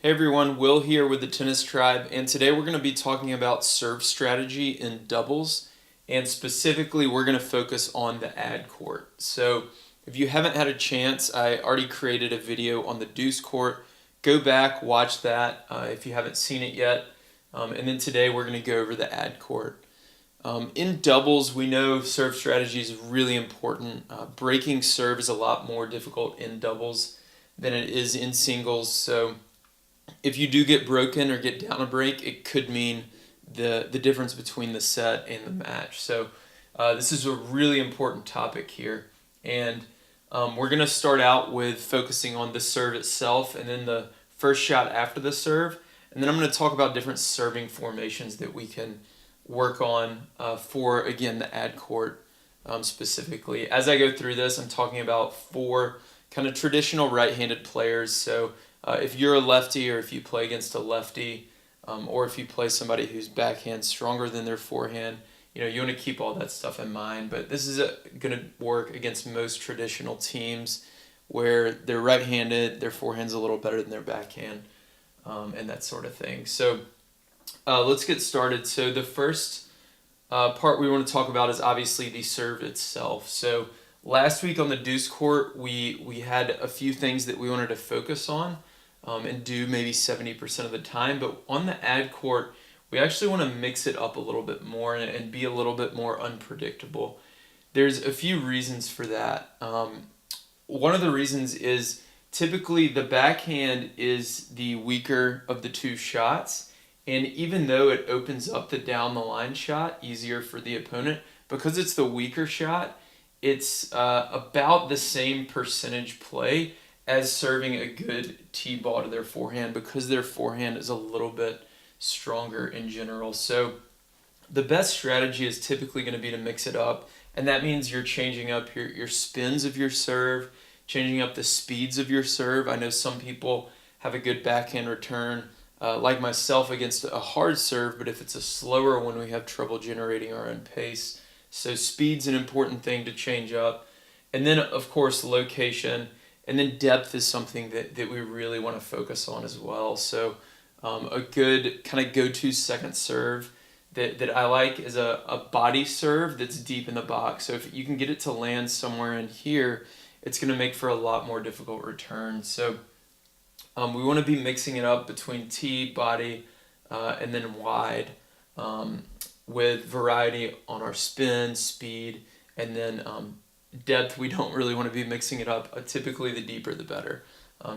Hey everyone, Will here with the Tennis Tribe, and today we're going to be talking about serve strategy in doubles, and specifically we're going to focus on the ad court. So if you haven't had a chance, I already created a video on the deuce court. Go back, watch that if you haven't seen it yet, and then today we're going to go over the ad court. In doubles, we know serve strategy is really important. Breaking serve is a lot more difficult in doubles than it is in singles, so if you do get broken or get down a break, it could mean the difference between the set and the match. So this is a really important topic here. And we're going to start out with focusing on the serve itself and then the first shot after the serve. And then I'm going to talk about different serving formations that we can work on for, again, the ad court specifically. As I go through this, I'm talking about four kind of traditional right-handed players. So if you're a lefty or if you play against a lefty or if you play somebody whose backhand stronger than their forehand, you want to keep all that stuff in mind. But this is going to work against most traditional teams where they're right-handed, their forehand's a little better than their backhand, and that sort of thing. So let's get started. So the first part we want to talk about is obviously the serve itself. So last week on the deuce court, we had a few things that we wanted to focus on and do maybe 70% of the time. But on the ad court, we actually want to mix it up a little bit more and be a little bit more unpredictable. There's a few reasons for that. One of the reasons is typically the backhand is the weaker of the two shots. And even though it opens up the down the line shot easier for the opponent, because it's the weaker shot, it's about the same percentage play as serving a good T-ball to their forehand because their forehand is a little bit stronger in general. So the best strategy is typically going to be to mix it up, and that means you're changing up your spins of your serve, changing up the speeds of your serve. I know some people have a good backhand return, like myself, against a hard serve, but if it's a slower one, we have trouble generating our own pace. So speed's an important thing to change up. And then, of course, location. And then depth is something that we really want to focus on as well. So a good kind of go-to second serve that I like is a body serve that's deep in the box. So if you can get it to land somewhere in here, it's going to make for a lot more difficult returns. So we want to be mixing it up between tee, body, and then wide with variety on our spin, speed, and then depth. We don't really want to be mixing it up. Typically, the deeper, the better.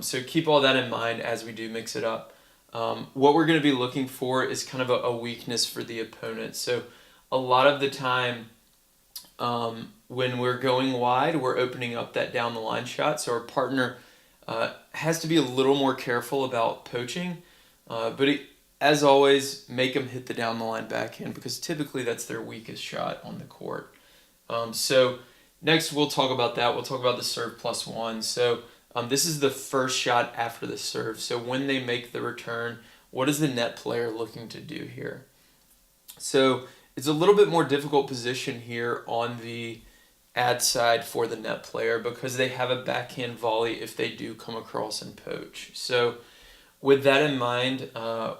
So keep all that in mind as we do mix it up. What we're going to be looking for is kind of a weakness for the opponent. So a lot of the time when we're going wide, we're opening up that down the line shot. So our partner has to be a little more careful about poaching. As always, make them hit the down the line backhand because typically that's their weakest shot on the court. So next we'll talk about that. We'll talk about the serve plus one. So this is the first shot after the serve. So when they make the return, what is the net player looking to do here? So it's a little bit more difficult position here on the ad side for the net player because they have a backhand volley if they do come across and poach. So with that in mind,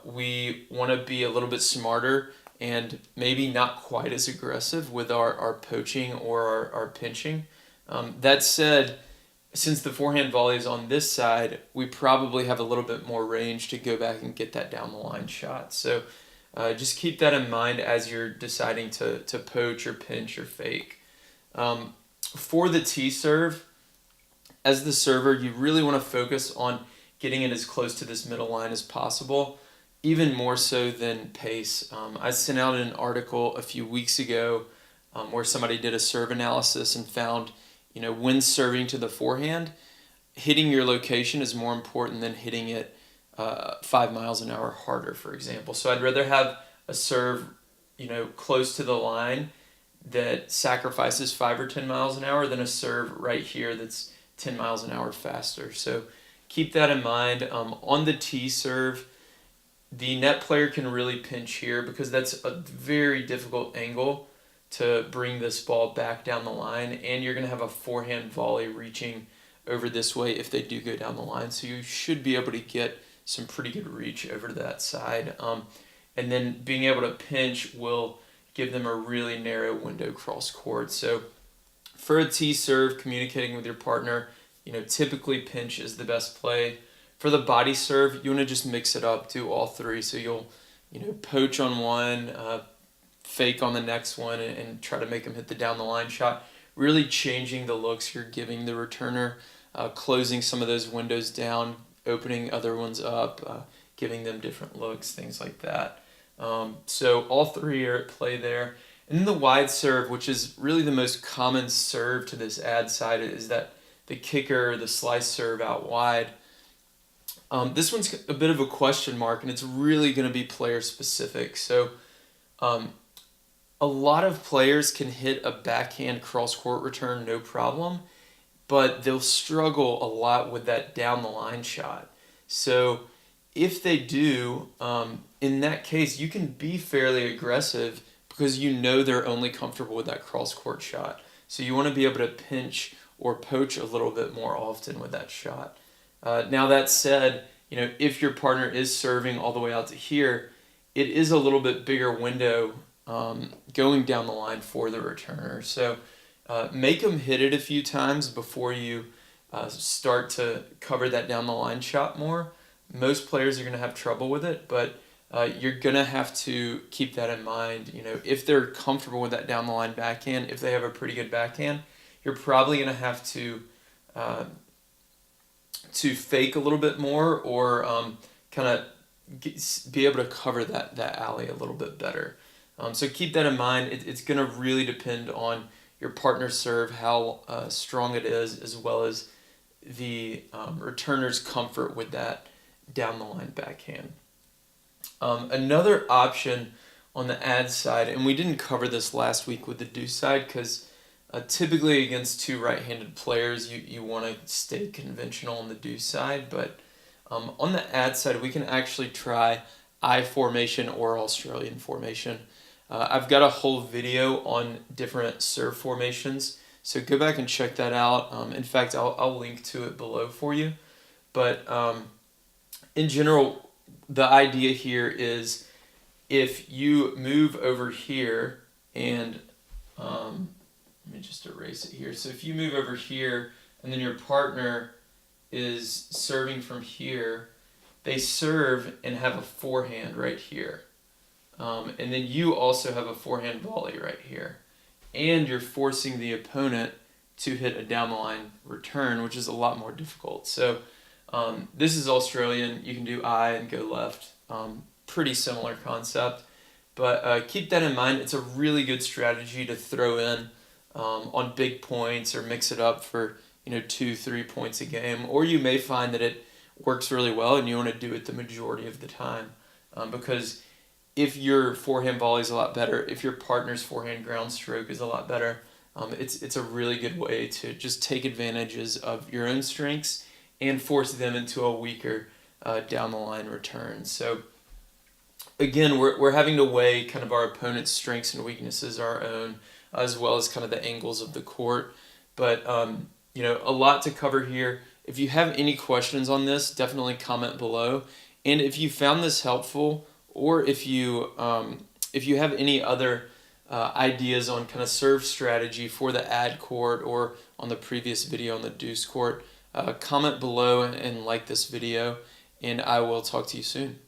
we want to be a little bit smarter and maybe not quite as aggressive with our poaching or our pinching. That said, since the forehand volley is on this side, we probably have a little bit more range to go back and get that down the line shot. So just keep that in mind as you're deciding to poach or pinch or fake. For the tee serve, as the server, you really want to focus on getting it as close to this middle line as possible, even more so than pace. I sent out an article a few weeks ago where somebody did a serve analysis and found, when serving to the forehand, hitting your location is more important than hitting it 5 miles an hour harder, for example. So I'd rather have a serve, close to the line that sacrifices 5 or 10 miles an hour than a serve right here that's 10 miles an hour faster. So keep that in mind. On the tee serve, the net player can really pinch here because that's a very difficult angle to bring this ball back down the line, and you're going to have a forehand volley reaching over this way if they do go down the line. So you should be able to get some pretty good reach over to that side. And then being able to pinch will give them a really narrow window cross court. So for a tee serve, communicating with your partner, typically pinch is the best play. For the body serve, you want to just mix it up, do all three. So you'll, poach on one, fake on the next one, and try to make them hit the down the line shot. Really changing the looks you're giving the returner, closing some of those windows down, opening other ones up, giving them different looks, things like that. So all three are at play there. And then the wide serve, which is really the most common serve to this ad side, is that the kicker, the slice serve out wide. This one's a bit of a question mark, and it's really going to be player specific. So a lot of players can hit a backhand cross-court return no problem, but they'll struggle a lot with that down the line shot. So if they do, in that case, you can be fairly aggressive because they're only comfortable with that cross-court shot. So you want to be able to pinch or poach a little bit more often with that shot. Now that said, if your partner is serving all the way out to here, it is a little bit bigger window going down the line for the returner. So make them hit it a few times before you start to cover that down the line shot more. Most players are going to have trouble with it, but you're going to have to keep that in mind. If they're comfortable with that down the line backhand, if they have a pretty good backhand, you're probably going to have to fake a little bit more, or kind of be able to cover that alley a little bit better. So keep that in mind. It's going to really depend on your partner's serve, how strong it is, as well as the returner's comfort with that down the line backhand. Another option on the ad side, and we didn't cover this last week with the deuce side because typically against two right-handed players you want to stay conventional on the deuce side, but on the ad side we can actually try I formation or Australian formation. I've got a whole video on different serve formations, so go back and check that out. In fact, I'll link to it below for you. But in general, the idea here is if you move over here and let me just erase it here. So if you move over here and then your partner is serving from here, they serve and have a forehand right here. And then you also have a forehand volley right here. And you're forcing the opponent to hit a down the line return, which is a lot more difficult. So this is Australian. You can do I and go left. Pretty similar concept. But keep that in mind. It's a really good strategy to throw in on big points or mix it up for 2-3 points a game. Or you may find that it works really well and you want to do it the majority of the time. Because if your forehand volley is a lot better, if your partner's forehand ground stroke is a lot better, it's a really good way to just take advantages of your own strengths and force them into a weaker down the line return. So again, we're having to weigh kind of our opponent's strengths and weaknesses, our own, as well as kind of the angles of the court. But a lot to cover here. If you have any questions on this, definitely comment below. And if you found this helpful, or if you have any other ideas on kind of serve strategy for the ad court or on the previous video on the deuce court, comment below and like this video, and I will talk to you soon.